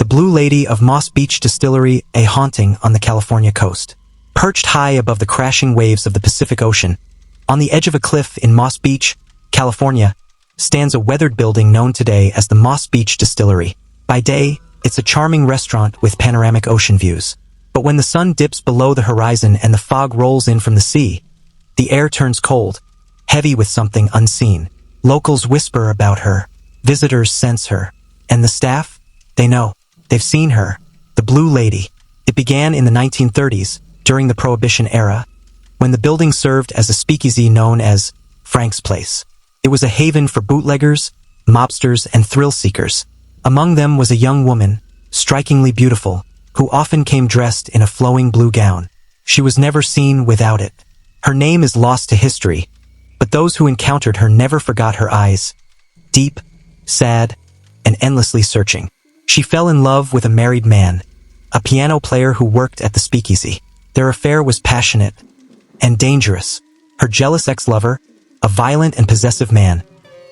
Blue Lady of Moss Beach Distillery, a haunting on the California coast. Perched high above the crashing waves of the Pacific Ocean, on the edge of a cliff in Moss Beach, California, stands a weathered building known today as the Moss Beach Distillery. By day, it's a charming restaurant with panoramic ocean views. But when the sun dips below the horizon and the fog rolls in from the sea, the air turns cold, heavy with something unseen. Locals whisper about her, visitors sense her, and the staff, they know. They've seen her, the Blue Lady. It began in the 1930s, during the Prohibition era, when the building served as a speakeasy known as Frank's Place. It was a haven for bootleggers, mobsters, and thrill-seekers. Among them was a young woman, strikingly beautiful, who often came dressed in a flowing blue gown. She was never seen without it. Her name is lost to history, but those who encountered her never forgot her eyes, deep, sad, and endlessly searching. She fell in love with a married man, a piano player who worked at the speakeasy. Their affair was passionate and dangerous. Her jealous ex-lover, a violent and possessive man,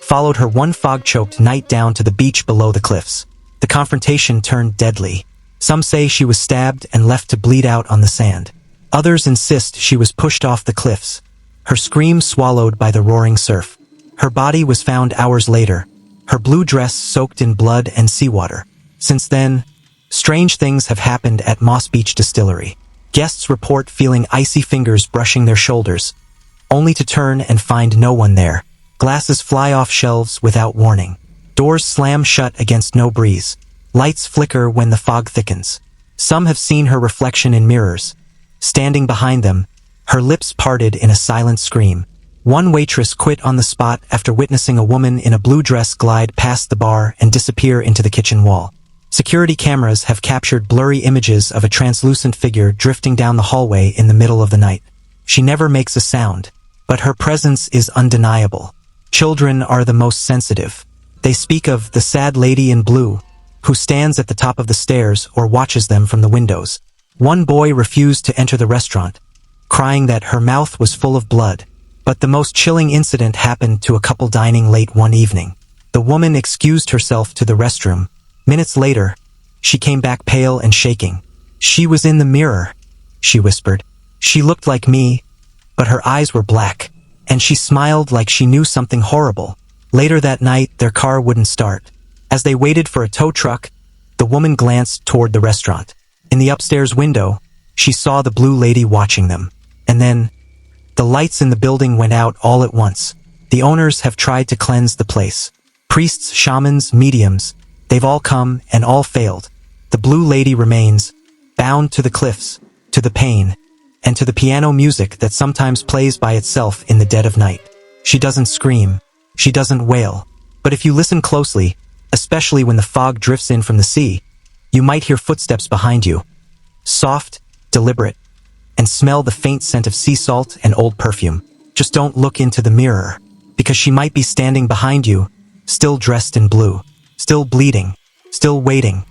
followed her one fog-choked night down to the beach below the cliffs. The confrontation turned deadly. Some say she was stabbed and left to bleed out on the sand. Others insist she was pushed off the cliffs, her scream swallowed by the roaring surf. Her body was found hours later, her blue dress soaked in blood and seawater. Since then, strange things have happened at Moss Beach Distillery. Guests report feeling icy fingers brushing their shoulders, only to turn and find no one there. Glasses fly off shelves without warning. Doors slam shut against no breeze. Lights flicker when the fog thickens. Some have seen her reflection in mirrors. Standing behind them, her lips parted in a silent scream. One waitress quit on the spot after witnessing a woman in a blue dress glide past the bar and disappear into the kitchen wall. Security cameras have captured blurry images of a translucent figure drifting down the hallway in the middle of the night. She never makes a sound, but her presence is undeniable. Children are the most sensitive. They speak of the sad lady in blue, who stands at the top of the stairs or watches them from the windows. One boy refused to enter the restaurant, crying that her mouth was full of blood. But the most chilling incident happened to a couple dining late one evening. The woman excused herself to the restroom. Minutes later, she came back pale and shaking. "She was in the mirror," she whispered. "She looked like me, but her eyes were black, and she smiled like she knew something horrible." Later that night, their car wouldn't start. As they waited for a tow truck, the woman glanced toward the restaurant. In the upstairs window, she saw the Blue Lady watching them. And then, the lights in the building went out all at once. The owners have tried to cleanse the place. Priests, shamans, mediums, they've all come and all failed. The Blue Lady remains, bound to the cliffs, to the pain, and to the piano music that sometimes plays by itself in the dead of night. She doesn't scream. She doesn't wail. But if you listen closely, especially when the fog drifts in from the sea, you might hear footsteps behind you. Soft, deliberate, and smell the faint scent of sea salt and old perfume. Just don't look into the mirror, because she might be standing behind you, still dressed in blue, still bleeding, still waiting.